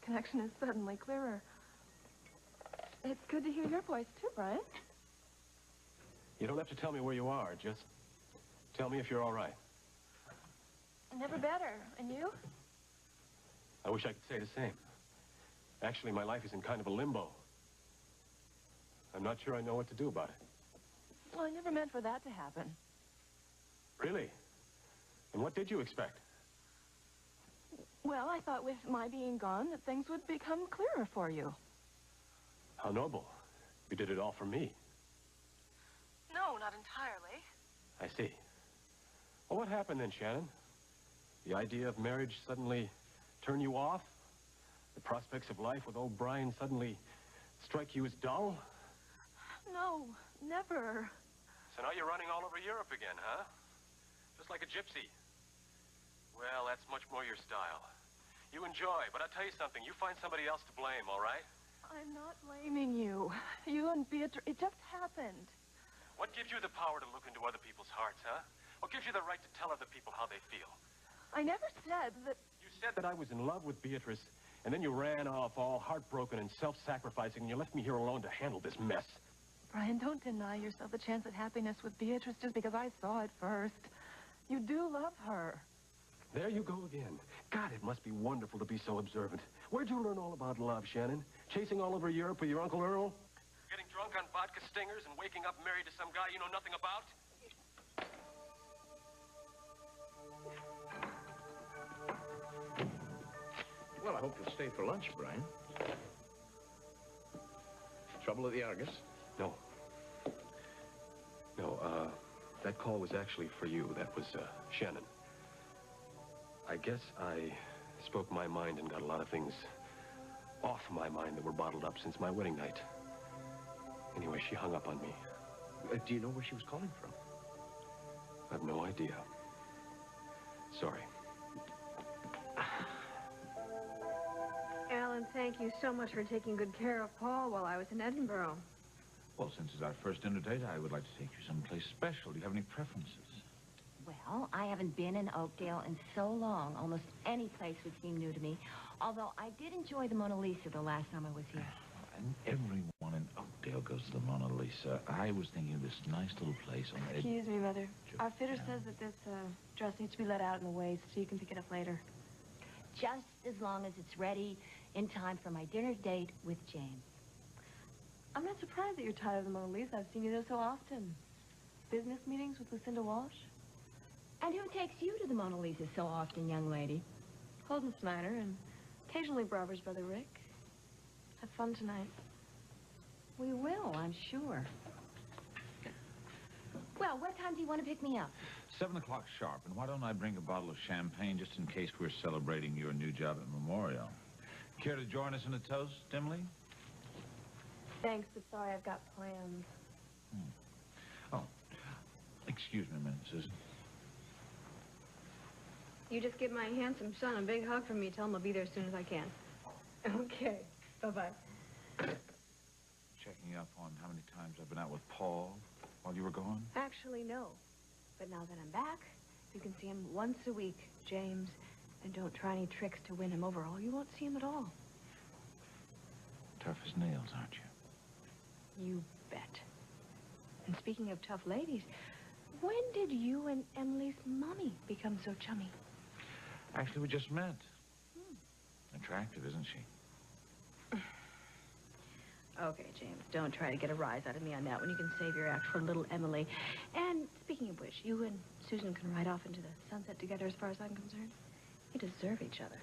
connection is suddenly clearer. It's good to hear your voice, too, Brian. You don't have to tell me where you are. Just tell me if you're all right. Never better. And you? I wish I could say the same. Actually, my life is in kind of a limbo. I'm not sure I know what to do about it. Well, I never meant for that to happen. Really? And what did you expect? Well, I thought with my being gone that things would become clearer for you. How noble. You did it all for me. No, not entirely. I see. Well, what happened then, Shannon? The idea of marriage suddenly turn you off? The prospects of life with old Brian suddenly strike you as dull? No, never. So now you're running all over Europe again, huh? Just like a gypsy. Well, that's much more your style. You enjoy, but I'll tell you something. You find somebody else to blame, all right? I'm not blaming you. You and Beatrice, it just happened. What gives you the power to look into other people's hearts, huh? What gives you the right to tell other people how they feel? I never said that... You said that I was in love with Beatrice, and then you ran off all heartbroken and self-sacrificing, and you left me here alone to handle this mess. Brian, don't deny yourself the chance at happiness with Beatrice just because I saw it first. You do love her. There you go again. God, it must be wonderful to be so observant. Where'd you learn all about love, Shannon? Chasing all over Europe with your Uncle Earl? Getting drunk on vodka stingers and waking up married to some guy you know nothing about? Well, I hope you'll stay for lunch, Brian. Trouble at the Argus? No. No, that call was actually for you. That was, Shannon. I guess I spoke my mind and got a lot of things off my mind that were bottled up since my wedding night. Anyway, she hung up on me. Do you know where she was calling from? I've no idea. Sorry. Alan, thank you so much for taking good care of Paul while I was in Edinburgh. Well, since it's our first dinner date, I would like to take you someplace special. Do you have any preferences? Well, I haven't been in Oakdale in so long. Almost any place would seem new to me. Although I did enjoy the Mona Lisa the last time I was here. And everyone in Oakdale goes to the Mona Lisa. I was thinking of this nice little place on the edge. Excuse me, Mother. Our fitter says that this dress needs to be let out in the waist so you can pick it up later. Just as long as it's ready in time for my dinner date with James. I'm not surprised that you're tired of the Mona Lisa. I've seen you there so often. Business meetings with Lucinda Walsh? And who takes you to the Mona Lisa so often, young lady? Holden Snyder and occasionally Barbara's brother Rick. Have fun tonight. We will, I'm sure. Well, what time do you want to pick me up? 7 o'clock sharp. And why don't I bring a bottle of champagne just in case we're celebrating your new job at Memorial? Care to join us in a toast, Emily? Thanks, but sorry, I've got plans. Oh, excuse me a minute, Susan. You just give my handsome son a big hug from me. Tell him I'll be there as soon as I can. Okay. Bye-bye. Checking up on how many times I've been out with Paul while you were gone? Actually, no. But now that I'm back, you can see him once a week, James. And don't try any tricks to win him over, or you won't see him at all. Tough as nails, aren't you? You bet. And speaking of tough ladies, when did you and Emily's mommy become so chummy? Actually, we just met. Attractive, isn't she? Okay, James, don't try to get a rise out of me on that when you can save your act for little Emily. And speaking of which, you and Susan can ride off into the sunset together as far as I'm concerned. You deserve each other.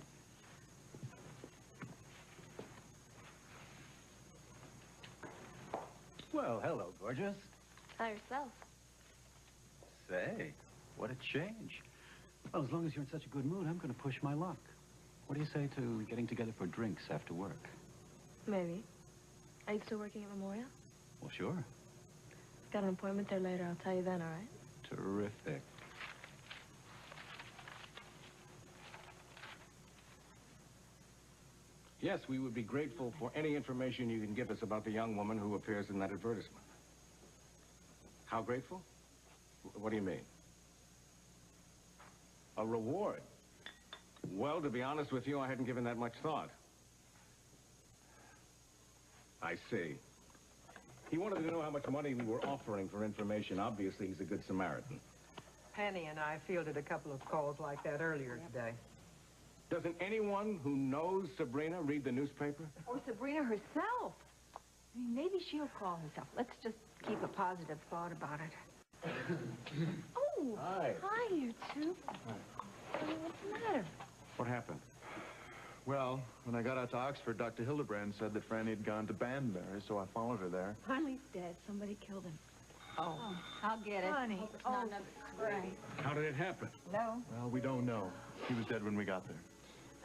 Well, hello, gorgeous. Hi, yourself. Say, what a change. Well, as long as you're in such a good mood, I'm going to push my luck. What do you say to getting together for drinks after work? Maybe. Are you still working at Memorial? Well, sure. Got an appointment there later. I'll tell you then, all right? Terrific. Yes, we would be grateful for any information you can give us about the young woman who appears in that advertisement. How grateful? What do you mean? A reward? Well, to be honest with you, I hadn't given that much thought. I see. He wanted to know how much money we were offering for information. Obviously, he's a good Samaritan. Penny and I fielded a couple of calls like that earlier today. Doesn't anyone who knows Sabrina read the newspaper? Or Sabrina herself. I mean, maybe she'll call herself. Let's just keep a positive thought about it. Oh, Hi. Hi, you two. What's the matter? What happened? Well, when I got out to Oxford, Dr. Hildebrand said that Franny had gone to Banbury, so I followed her there. Finley's dead. Somebody killed him. Oh, I'll get it. Honey. Hope it's not another scream. How did it happen? no. Well, we don't know. He was dead when we got there.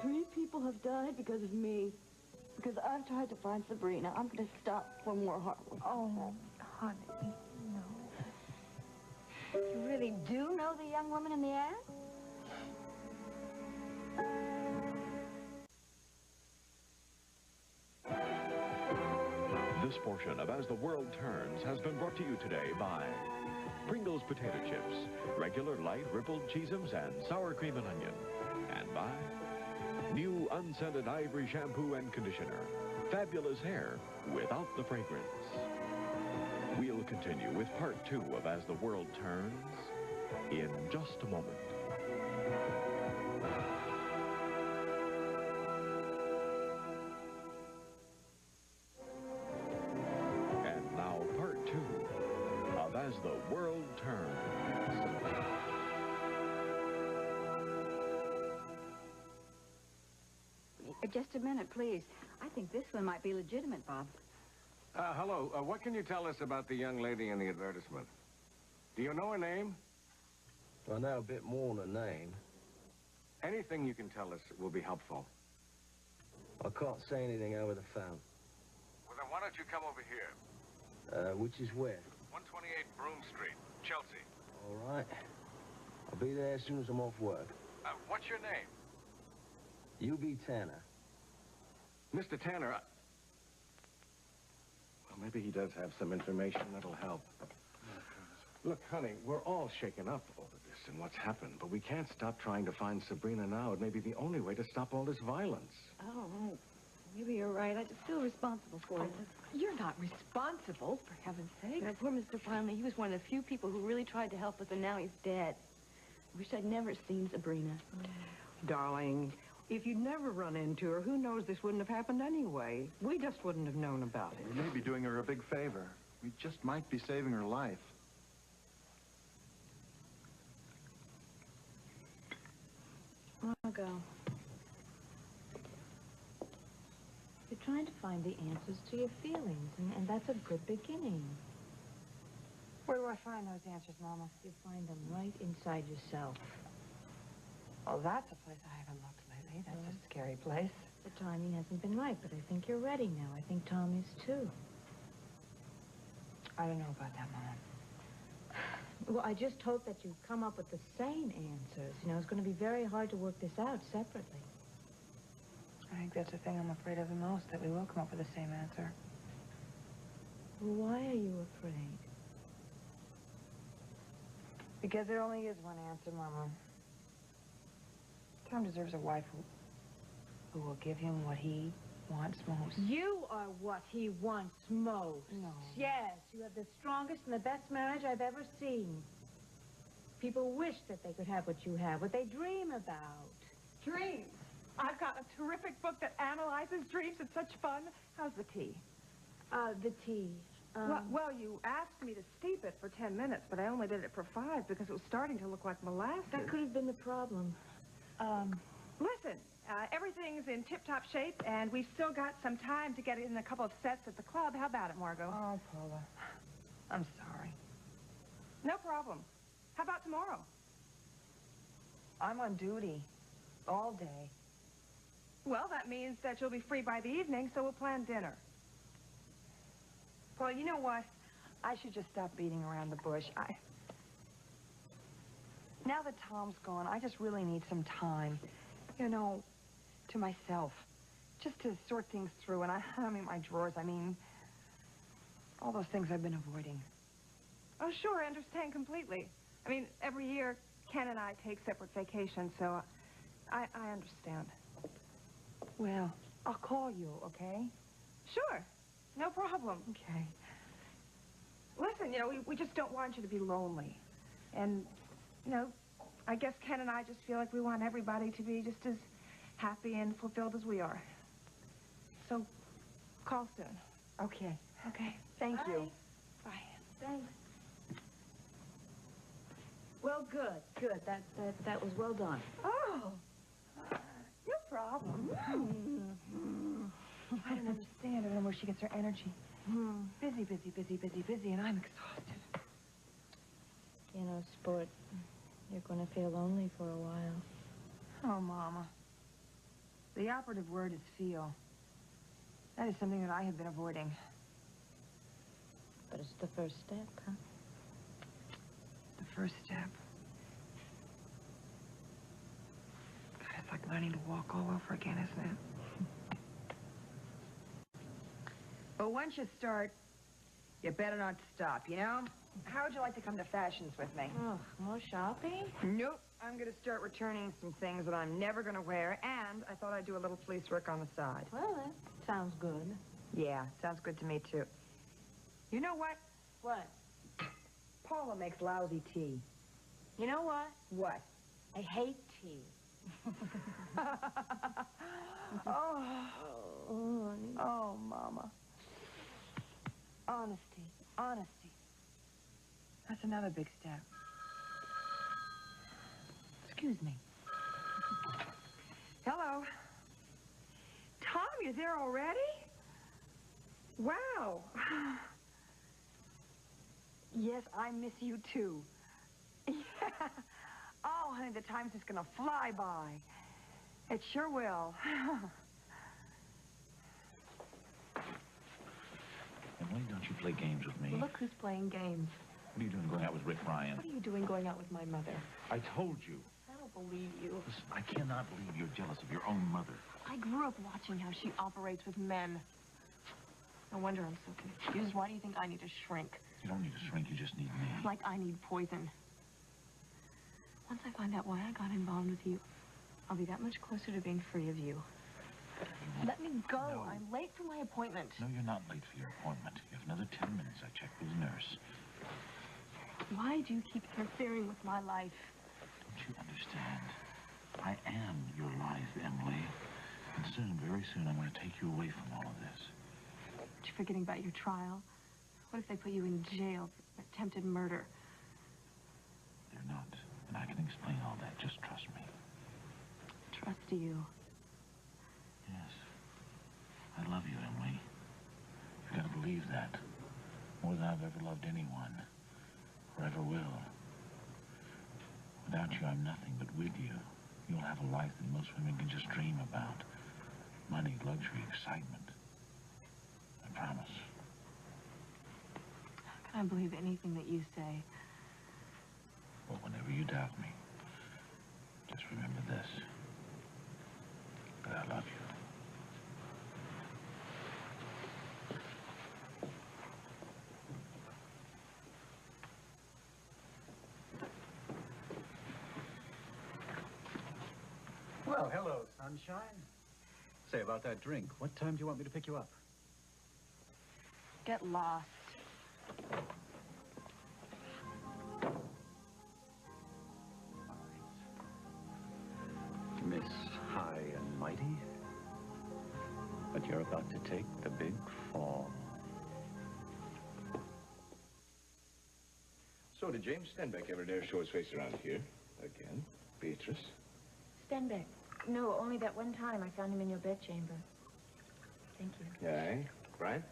3 people have died because of me. Because I've tried to find Sabrina. I'm going to stop one more heartbreak. Oh, honey, no. You really do know the young woman in the ad? This portion of As the World Turns has been brought to you today by Pringles Potato Chips, regular light rippled cheesums and sour cream and onion, and by new unscented ivory shampoo and conditioner, fabulous hair without the fragrance. We'll continue with part 2 of As the World Turns in just a moment. As the World Turns. Just a minute, please. I think this one might be legitimate, Bob. Hello. What can you tell us about the young lady in the advertisement? Do you know her name? I know a bit more than a name. Anything you can tell us will be helpful. I can't say anything over the phone. Well, then why don't you come over here? Which is where? 128 Broome Street, Chelsea. All right. I'll be there as soon as I'm off work. What's your name? U.B. Tanner. Mr. Tanner, well, maybe he does have some information that'll help. Look, honey, we're all shaken up over this and what's happened, but we can't stop trying to find Sabrina now. It may be the only way to stop all this violence. Oh, maybe you're right. I just feel responsible for it. You're not responsible, for heaven's sake. Now, poor Mr. Finley, he was one of the few people who really tried to help us, and now he's dead. I wish I'd never seen Sabrina. Darling, if you'd never run into her, who knows this wouldn't have happened anyway. We just wouldn't have known about it. We may be doing her a big favor. We just might be saving her life. I'll go. You're trying to find the answers to your feelings, and that's a good beginning. Where do I find those answers, Mama? You find them right inside yourself. Oh, that's a place I haven't looked lately. That's a scary place. The timing hasn't been right, but I think you're ready now. I think Tom is, too. I don't know about that, Mama. Well, I just hope that you come up with the same answers. You know, it's going to be very hard to work this out separately. I think that's the thing I'm afraid of the most, that we will come up with the same answer. Well, why are you afraid? Because there only is one answer, Mama. Tom deserves a wife who will give him what he wants most. You are what he wants most. No. Yes, you have the strongest and the best marriage I've ever seen. People wish that they could have what you have, what they dream about. Dreams. I've got a terrific book that analyzes dreams. It's such fun. How's the tea? The tea. Well, you asked me to steep it for 10 minutes, but I only did it for 5 because it was starting to look like molasses. That could have been the problem. Listen, everything's in tip-top shape, and we've still got some time to get in a couple of sets at the club. How about it, Margot? Oh, Paula. I'm sorry. No problem. How about tomorrow? I'm on duty all day. Well, that means that you'll be free by the evening, so we'll plan dinner. Well, you know what? I should just stop beating around the bush. Now that Tom's gone, I just really need some time, you know, to myself, just to sort things through. And I mean, my drawers, I mean, all those things I've been avoiding. Oh, sure, I understand completely. I mean, every year, Ken and I take separate vacations, so I understand. Well, I'll call you, okay? Sure. No problem. Okay. Listen, you know, we just don't want you to be lonely. And, you know, I guess Ken and I just feel like we want everybody to be just as happy and fulfilled as we are. So, call soon. Okay. Okay. Thank you. Bye. Thanks. Well, good. That was well done. Oh, no problem. I don't understand. I don't know where she gets her energy. Busy, and I'm exhausted. You know, Sport, you're going to feel lonely for a while. Oh, Mama. The operative word is feel. That is something that I have been avoiding. But it's the first step, huh? The first step. God, it's like learning to walk all over again, isn't it? But once you start, you better not stop, you know? How would you like to come to Fashions with me? Oh, more shopping? Nope. I'm going to start returning some things that I'm never going to wear, and I thought I'd do a little police work on the side. Well, that sounds good. Yeah, sounds good to me, too. You know what? What? Paula makes lousy tea. You know what? What? I hate tea. Oh, Mama. Honesty. That's another big step. Excuse me. Hello. Tom, you're there already? Wow. Yes, I miss you too. Yeah. Oh, honey, the time's just gonna fly by. It sure will. Emily, don't you play games with me? Look who's playing games. What are you doing going out with Rick Ryan? What are you doing going out with my mother? I told you. I don't believe you. Listen, I cannot believe you're jealous of your own mother. I grew up watching how she operates with men. No wonder I'm so confused. Why do you think I need to shrink? You don't need to shrink, you just need me. Like I need poison. Once I find out why I got involved with you, I'll be that much closer to being free of you. Let me go. No. I'm late for my appointment. No, you're not late for your appointment. You have another 10 minutes. I checked with the nurse. Why do you keep interfering with my life? Don't you understand? I am your life, Emily. And soon, very soon, I'm going to take you away from all of this. But you're forgetting about your trial. What if they put you in jail for attempted murder? They're not. And I can explain all that. Just trust me. Trust you. Yes. I love you, Emily. You've got to believe that. More than I've ever loved anyone. Or ever will. Without you, I'm nothing, but with you, you'll have a life that most women can just dream about. Money, luxury, excitement. I promise. How can I believe anything that you say? Well, whenever you doubt me, just remember this. That I love you. Well, hello, sunshine. Say, about that drink, what time do you want me to pick you up? Get lost. Miss High and Mighty. But you're about to take the big fall. So did James Stenbeck ever dare show his face around here? Again? Beatrice? Stenbeck. No, only that one time I found him in your bedchamber. Thank you. Aye. Brian?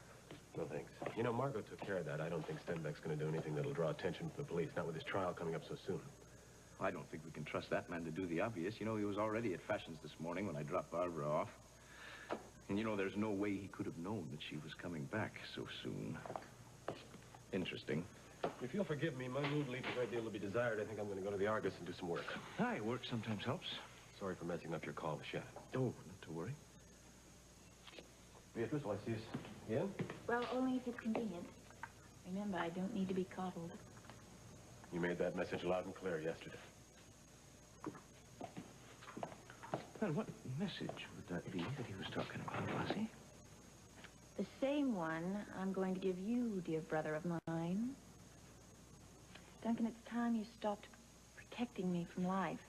No, thanks. You know, Margot took care of that. I don't think Stenbeck's going to do anything that'll draw attention to the police, not with his trial coming up so soon. I don't think we can trust that man to do the obvious. You know, he was already at Fashions this morning when I dropped Barbara off. And, you know, there's no way he could have known that she was coming back so soon. Interesting. If you'll forgive me, my mood leaves a great deal to be desired. I think I'm going to go to the Argus and do some work. Aye, work sometimes helps. Sorry for messing up your call with Shannon. Oh, not to worry. Beatrice, will I see you again? Well, only if it's convenient. Remember, I don't need to be coddled. You made that message loud and clear yesterday. Well, what message would that be that he was talking about, Lassie? The same one I'm going to give you, dear brother of mine. Duncan, it's time you stopped protecting me from life.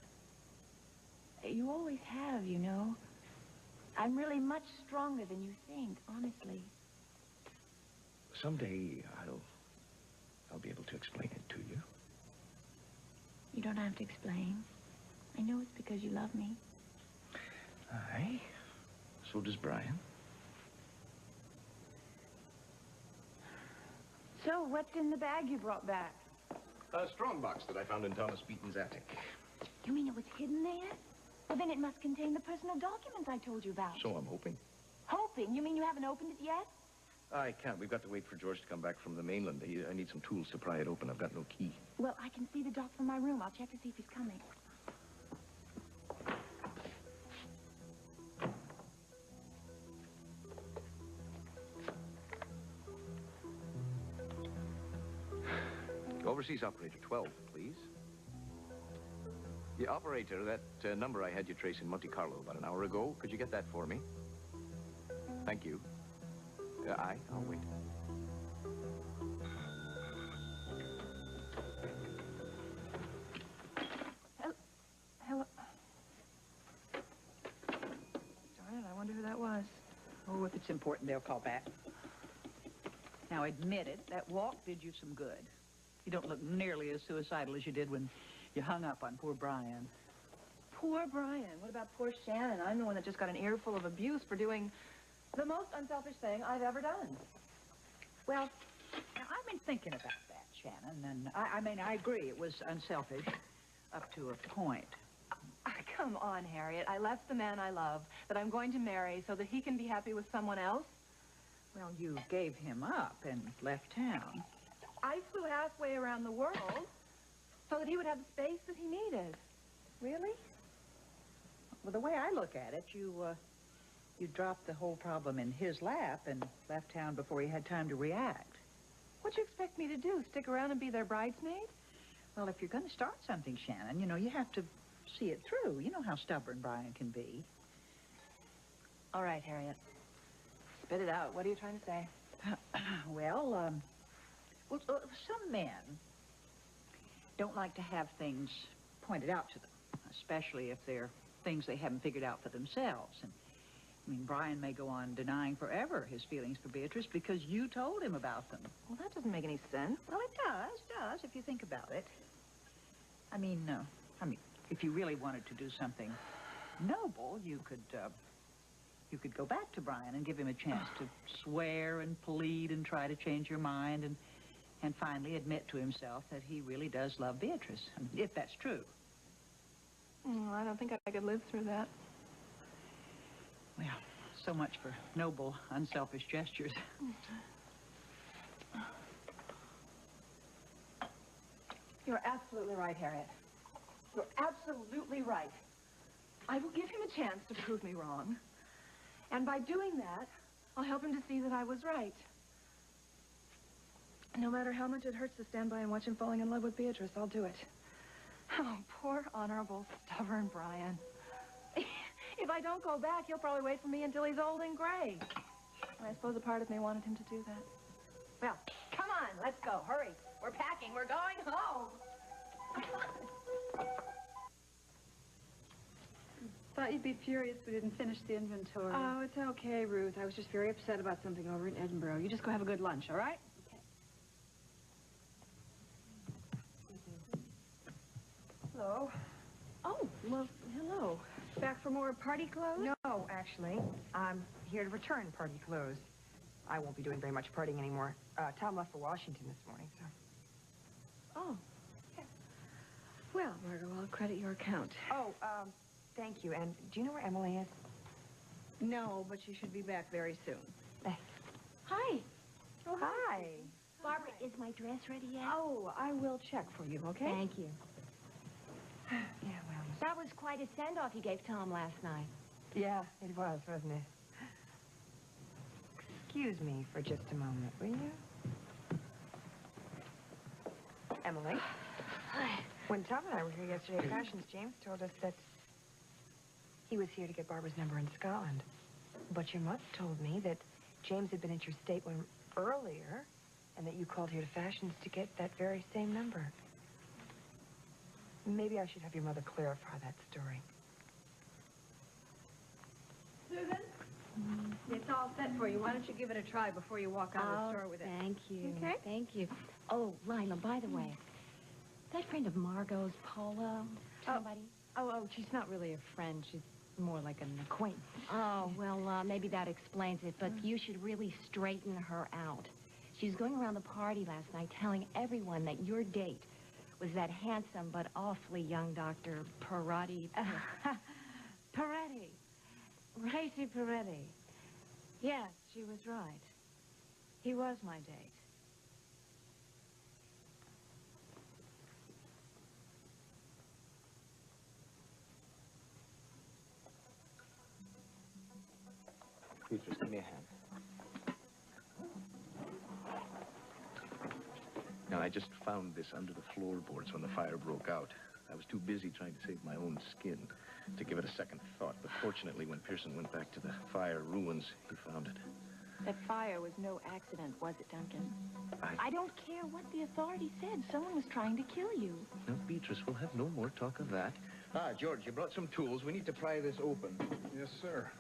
You always have, you know. I'm really much stronger than you think, honestly. Someday I'll be able to explain it to you. You don't have to explain. I know it's because you love me. Aye. So does Brian. So, what's in the bag you brought back? A strong box that I found in Thomas Beaton's attic. You mean it was hidden there? Well, then it must contain the personal documents I told you about. So I'm hoping. Hoping? You mean you haven't opened it yet? I can't. We've got to wait for George to come back from the mainland. I need some tools to pry it open. I've got no key. Well, I can see the dock from my room. I'll check to see if he's coming. Overseas operator 12, please. The operator, that number I had you trace in Monte Carlo about an hour ago, could you get that for me? Thank you. Aye, I'll wait. Hello. Darn it, I wonder who that was. Oh, if it's important, they'll call back. Now, admit it, that walk did you some good. You don't look nearly as suicidal as you did when you hung up on poor Brian. Poor Brian. What about poor Shannon? I'm the one that just got an earful of abuse for doing the most unselfish thing I've ever done. Well, now, I've been thinking about that, Shannon, and I mean, I agree it was unselfish up to a point. Come on, Harriet. I left the man I love, that I'm going to marry, so that he can be happy with someone else. Well, you gave him up and left town. I flew halfway around the world so that he would have the space that he needed. Really? Well, the way I look at it, you dropped the whole problem in his lap and left town before he had time to react. What'd you expect me to do, stick around and be their bridesmaid? Well, if you're going to start something, Shannon, you know, you have to see it through. You know how stubborn Brian can be. All right, Harriet. Spit it out. What are you trying to say? Well, some men don't like to have things pointed out to them, especially if they're things they haven't figured out for themselves. And I mean, Brian may go on denying forever his feelings for Beatrice because you told him about them. Well, that doesn't make any sense. Well, it does, if you think about it. I mean, if you really wanted to do something noble, you could go back to Brian and give him a chance to swear and plead and try to change your mind and finally admit to himself that he really does love Beatrice, if that's true. I don't think I could live through that. Well, so much for noble, unselfish gestures. You're absolutely right, Harriet. You're absolutely right. I will give him a chance to prove me wrong. And by doing that, I'll help him to see that I was right. No matter how much it hurts to stand by and watch him falling in love with Beatrice, I'll do it. Oh, poor, honorable, stubborn Brian. If I don't go back, he'll probably wait for me until he's old and gray. And I suppose a part of me wanted him to do that. Well, come on, let's go. Hurry. We're packing. We're going home. Thought you'd be furious we didn't finish the inventory. Oh, it's okay, Ruth. I was just very upset about something over in Edinburgh. You just go have a good lunch, all right? Hello. Oh, well, hello. Back for more party clothes? No, actually. I'm here to return party clothes. I won't be doing very much partying anymore. Tom left for Washington this morning, so... Oh, yeah. Well, Margot, I'll credit your account. Oh, thank you. And do you know where Emily is? No, but she should be back very soon. Hi. Oh, hi. Barbara, is my dress ready yet? Oh, I will check for you, okay? Thank you. Yeah, well... That was quite a send-off you gave Tom last night. Yeah, it was, wasn't it? Excuse me for just a moment, will you? Emily? Hi. When Tom and I were here yesterday at Fashions, James told us that he was here to get Barbara's number in Scotland. But your mother told me that James had been at your stateroom earlier, and that you called here to Fashions to get that very same number. Maybe I should have your mother clarify that story. Susan? It's all set for you. Why don't you give it a try before you walk out of the store with it? Thank you. Okay. Thank you. Oh, Lila, by the way, that friend of Margot's, Paula, somebody? Oh, she's not really a friend. She's more like an acquaintance. Oh, well, maybe that explains it, but you should really straighten her out. She was going around the party last night telling everyone that your date was that handsome but awfully young Dr. Perotti. Peretti. Racy Peretti. Yes, she was right. He was my date. Beatrice, give me a hand. Now, I just found this under the floorboards when the fire broke out. I was too busy trying to save my own skin to give it a second thought. But fortunately, when Pearson went back to the fire ruins, he found it. That fire was no accident, was it, Duncan? I don't care what the authorities said. Someone was trying to kill you. Now, Beatrice, we'll have no more talk of that. Ah, George, you brought some tools. We need to pry this open. Yes, sir.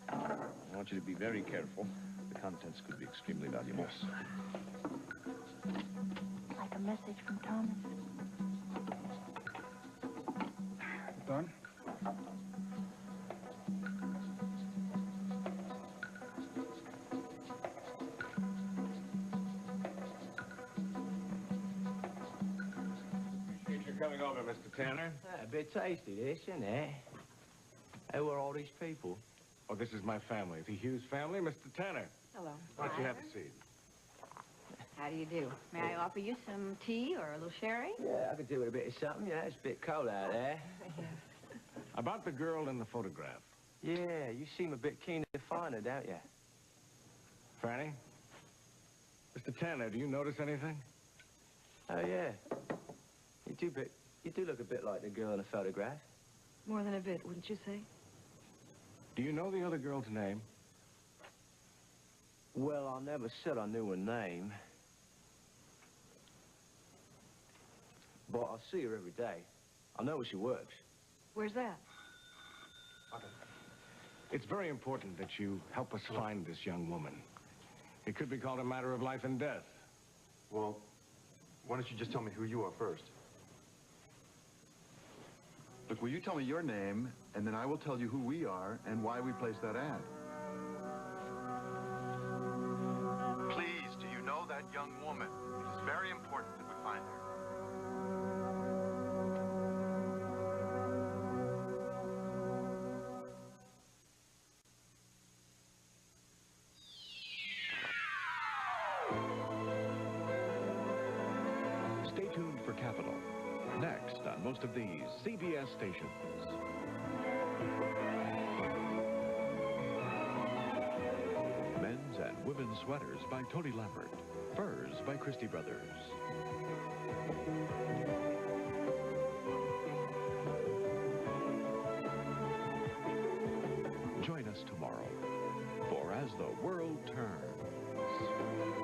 I want you to be very careful. The contents could be extremely valuable. Yes. Like a message from Thomas. Done? Appreciate you coming over, Mr. Tanner. A bit tasty, this, isn't it? Who are all these people? Oh, this is my family. The Hughes family, Mr. Tanner. Hello. Why don't you have a seat? How do you do? May I offer you some tea or a little sherry? Yeah, I could do with a bit of something. Yeah, it's a bit cold out there. About the girl in the photograph. Yeah, you seem a bit keen to find her, don't you? Franny? Mr. Tanner, do you notice anything? Oh, yeah. You do look a bit like the girl in the photograph. More than a bit, wouldn't you say? Do you know the other girl's name? Well, I never said I knew her name. But I see her every day. I know where she works. Where's that? It's very important that you help us find this young woman. It could be called a matter of life and death. Well, why don't you just tell me who you are first? Look, will you tell me your name, and then I will tell you who we are and why we placed that ad. Please, do you know that young woman? It is very important that we find her. Stay tuned for Capital. Next on most of these CBS stations. Men's and women's sweaters by Tony Lambert. Furs by Christie Brothers. Join us tomorrow for As the World Turns.